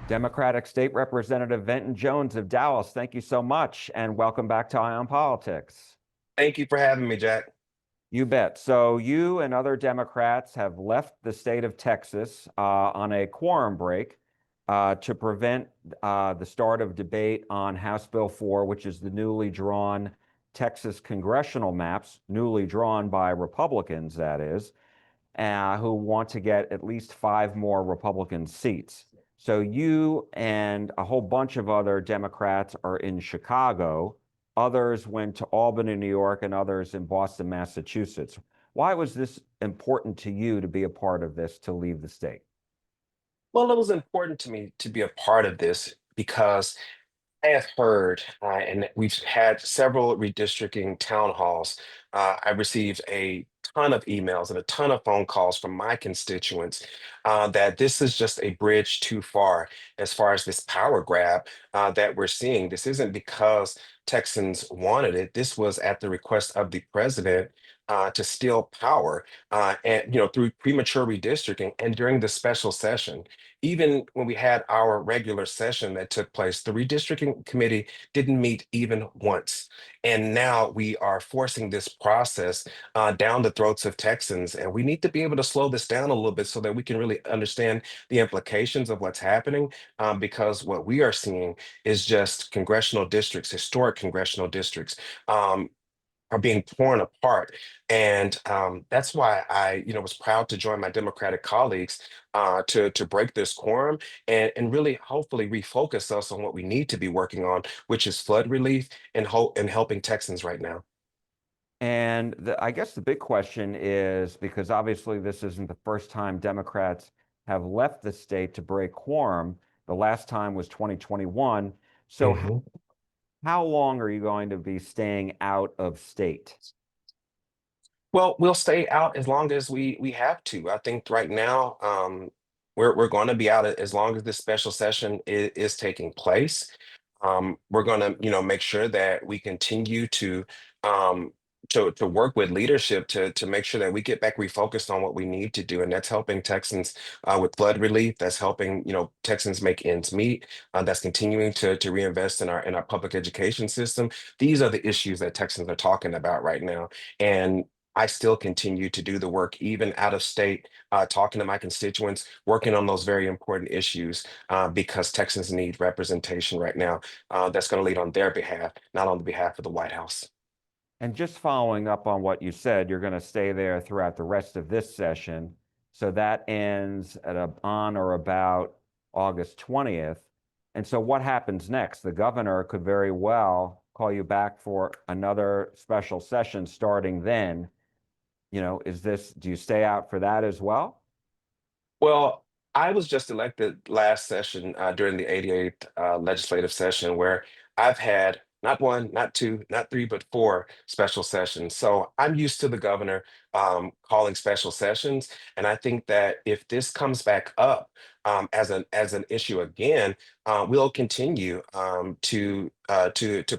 Democratic State Representative Venton Jones of Dallas, thank you so much, and welcome back to Eye on Politics. Thank you for having me, Jack. You bet. So, you and other Democrats have left the state of Texas on a quorum break to prevent the start of debate on House Bill 4, which is the newly drawn Texas congressional maps, newly drawn by Republicans, that is, who want to get at least five more Republican seats. So you and a whole bunch of other Democrats are in Chicago. Others went to Albany, New York, and others in Boston, Massachusetts. Why was this important to you to be a part of this to leave the state? Well, it was important to me to be a part of this because I have heard, and we've had several redistricting town halls. I received a ton of emails and a ton of phone calls from my constituents that this is just a bridge too far as this power grab that we're seeing. This isn't because Texans wanted it. This was at the request of the president. To steal power, and through premature redistricting, and during the special session, even when we had our regular session that took place, the redistricting committee didn't meet even once. And now we are forcing this process down the throats of Texans. And we need to be able to slow this down a little bit so that we can really understand the implications of what's happening. Because what we are seeing is just congressional districts, historic congressional districts. Are being torn apart, and that's why I was proud to join my Democratic colleagues to break this quorum and really hopefully refocus us on what we need to be working on, which is flood relief and hope and helping Texans right now. And I guess the big question is because obviously this isn't the first time Democrats have left the state to break quorum. The last time was 2021. So, Mhm. how long are you going to be staying out of state? Well, we'll stay out as long as we have to. I think right now we're going to be out as long as this special session is taking place. We're going to, make sure that we continue um, to work with leadership to make sure that we get back refocused on what we need to do, and that's helping Texans with flood relief. That's helping, Texans make ends meet. That's continuing to reinvest in our public education system. These are the issues that Texans are talking about right now, and I still continue to do the work, even out of state, talking to my constituents, working on those very important issues because Texans need representation right now that's going to lead on their behalf, not on the behalf of the White House. And just following up on what you said, you're going to stay there throughout the rest of this session. So that ends on or about August 20th. And so what happens next? The governor could very well call you back for another special session starting then. Do you stay out for that as well? Well, I was just elected last session during the 88th legislative session, where I've had not one, not two, not three, but four special sessions. So I'm used to the governor calling special sessions, and I think that if this comes back up as an issue again, we'll continue to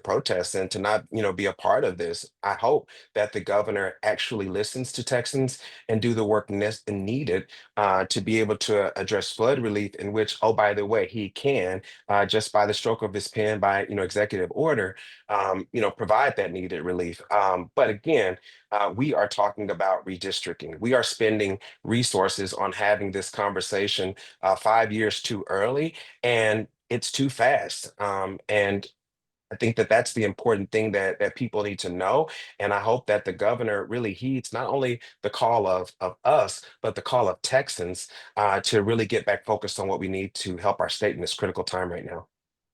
protest and to not be a part of this. I hope that the governor actually listens to Texans and do the work needed to be able to address flood relief, in which, oh, by the way, he can just by the stroke of his pen, by executive order, provide that needed relief. But again, we are talking about redistricting. We are spending resources on having this conversation 5 years too early, and it's too fast. And I think that that's the important thing that people need to know, and I hope that the governor really heeds not only the call of us, but the call of Texans to really get back focused on what we need to help our state in this critical time right now.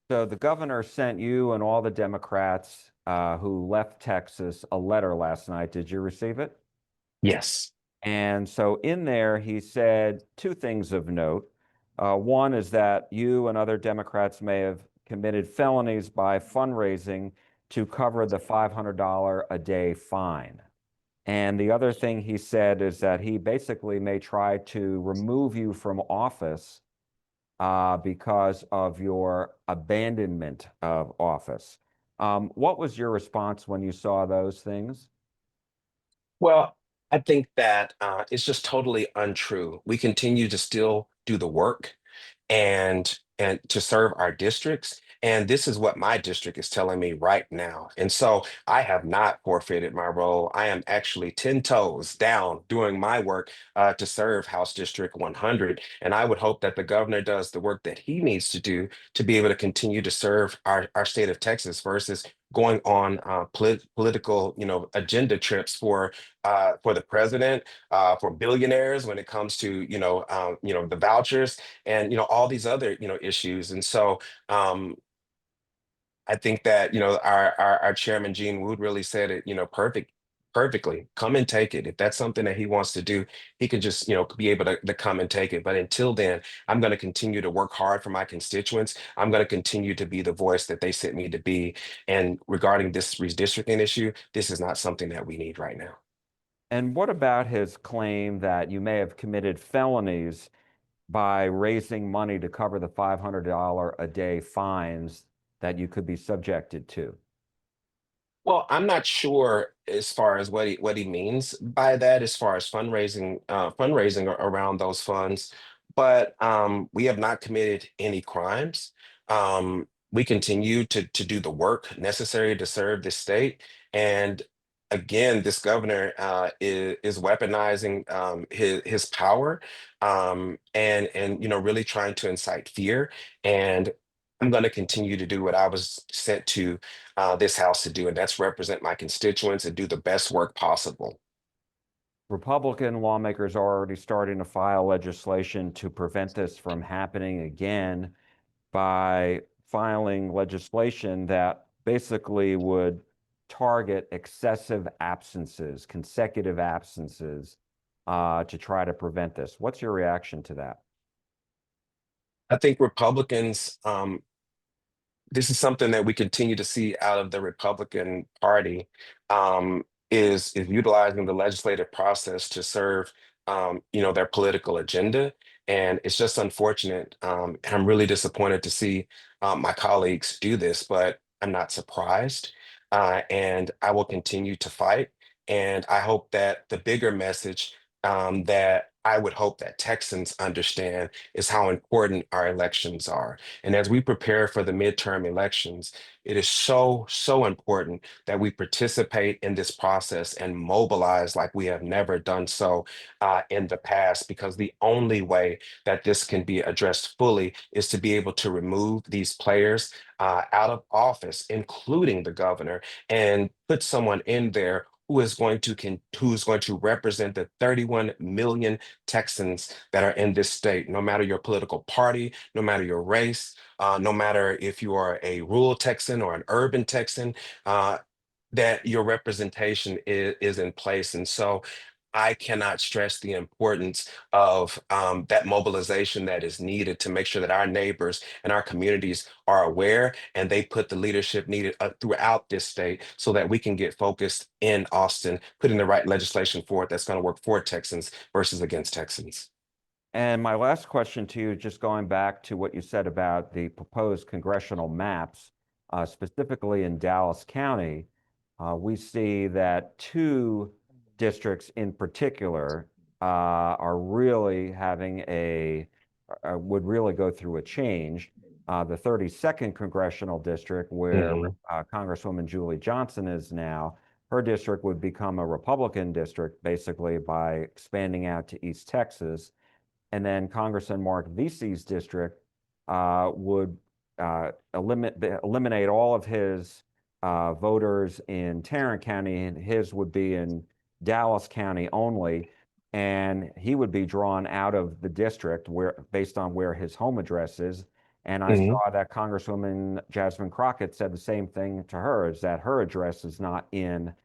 So the governor sent you and all the Democrats who left Texas a letter last night. Did you receive it? Yes. And so in there, he said two things of note. One is that you and other Democrats may have committed felonies by fundraising to cover the $500 a day fine. And the other thing he said is that he basically may try to remove you from office because of your abandonment of office. What was your response when you saw those things? Well, I think that it's just totally untrue. We continue to still do the work. and to serve our districts. And this is what my district is telling me right now. And so I have not forfeited my role. I am actually 10 toes down doing my work to serve House District 100. And I would hope that the governor does the work that he needs to do to be able to continue to serve our state of Texas versus going on political, agenda trips for the president, for billionaires when it comes to, the vouchers and all these other issues. And so I think that our chairman Gene Wood really said it perfectly. Come and take it. If that's something that he wants to do, he can just be able to come and take it. But until then, I'm going to continue to work hard for my constituents. I'm going to continue to be the voice that they sent me to be. And regarding this redistricting issue, this is not something that we need right now. And what about his claim that you may have committed felonies by raising money to cover the $500 a day fines that you could be subjected to? Well, I'm not sure as far as what he means by that, as far as fundraising around those funds, but we have not committed any crimes. We continue to do the work necessary to serve this state, and again, this governor is weaponizing his power, and really trying to incite fear. And I'm going to continue to do what I was sent to this house to do, and that's represent my constituents and do the best work possible. Republican lawmakers are already starting to file legislation to prevent this from happening again by filing legislation that basically would target excessive absences, consecutive absences, to try to prevent this. What's your reaction to that? I think Republicans, this is something that we continue to see out of the Republican Party, is utilizing the legislative process to serve their political agenda. And it's just unfortunate. And I'm really disappointed to see my colleagues do this, but I'm not surprised. And I will continue to fight. And I hope that the bigger message that I would hope that Texans understand is how important our elections are. And as we prepare for the midterm elections, it is so, so important that we participate in this process and mobilize like we have never done so in the past, because the only way that this can be addressed fully is to be able to remove these players out of office, including the governor, and put someone in there who's going to represent the 31 million Texans that are in this state, no matter your political party, no matter your race, no matter if you are a rural Texan or an urban Texan, that your representation is in place. And so I cannot stress the importance of that mobilization that is needed to make sure that our neighbors and our communities are aware and they put the leadership needed throughout this state so that we can get focused in Austin, putting the right legislation forward that's going to work for Texans versus against Texans. And my last question to you, just going back to what you said about the proposed congressional maps, specifically in Dallas County, we see that two districts in particular are really having would really go through a change. The 32nd congressional district, where Mhm. Congresswoman Julie Johnson is now, her district would become a Republican district basically by expanding out to East Texas. And then Congressman Mark Vesey's district would eliminate all of his voters in Tarrant County, and his would be in Dallas County only. And he would be drawn out of the district based on where his home address is. And I Mhm. saw that Congresswoman Jasmine Crockett said the same thing to her, is that her address is not in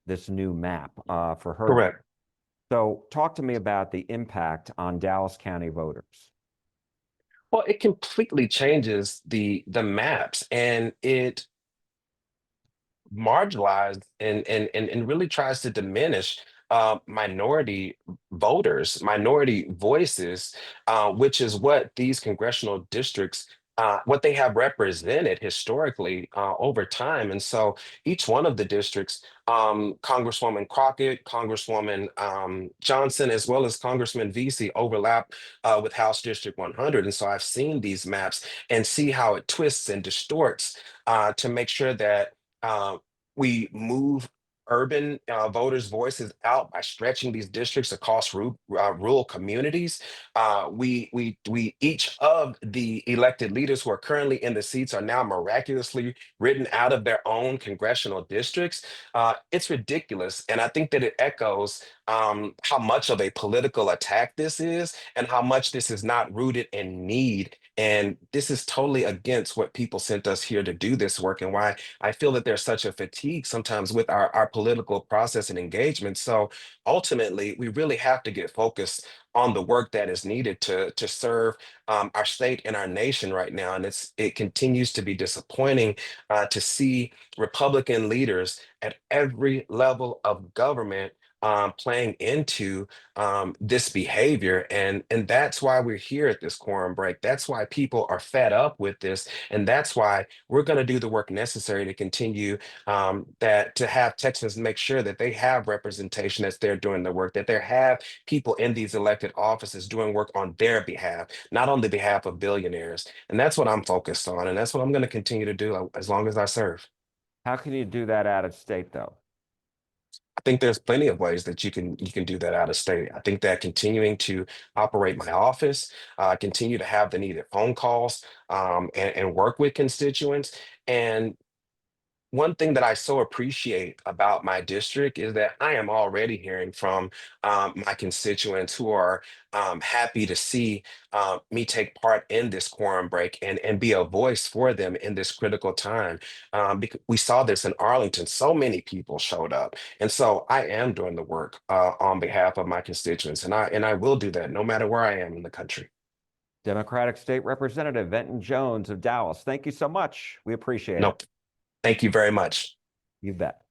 this new map for her. Correct. So talk to me about the impact on Dallas County voters. Well, it completely changes the maps, and it marginalized and really tries to diminish minority voters, minority voices, which is what these congressional districts what they have represented historically over time. And so each one of the districts, Congresswoman Crockett, Congresswoman Johnson, as well as Congressman Vesey overlap with House District 100. And so I've seen these maps and see how it twists and distorts to make sure that we move urban voters' voices out by stretching these districts across rural communities. We each of the elected leaders who are currently in the seats are now miraculously written out of their own congressional districts. It's ridiculous, and I think that it echoes how much of a political attack this is, and how much this is not rooted in need. And this is totally against what people sent us here to do this work, and why I feel that there's such a fatigue sometimes with our political process and engagement. So ultimately, we really have to get focused on the work that is needed to serve our state and our nation right now. And it continues to be disappointing to see Republican leaders at every level of government playing into this behavior. And that's why we're here at this quorum break. That's why people are fed up with this. And that's why we're going to do the work necessary to continue that to have Texans make sure that they have representation as they're doing the work, that they have people in these elected offices doing work on their behalf, not on the behalf of billionaires. And that's what I'm focused on. And that's what I'm going to continue to do as long as I serve. How can you do that out of state, though? I think there's plenty of ways that you can do that out of state. I think that continuing to operate my office, continue to have the needed phone calls, and work with constituents, and one thing that I so appreciate about my district is that I am already hearing from my constituents who are happy to see me take part in this quorum break and be a voice for them in this critical time. Because we saw this in Arlington, so many people showed up, and so I am doing the work on behalf of my constituents, and I will do that no matter where I am in the country. Democratic State Representative Venton Jones of Dallas, thank you so much. We appreciate it. Nope. Thank you very much. You bet.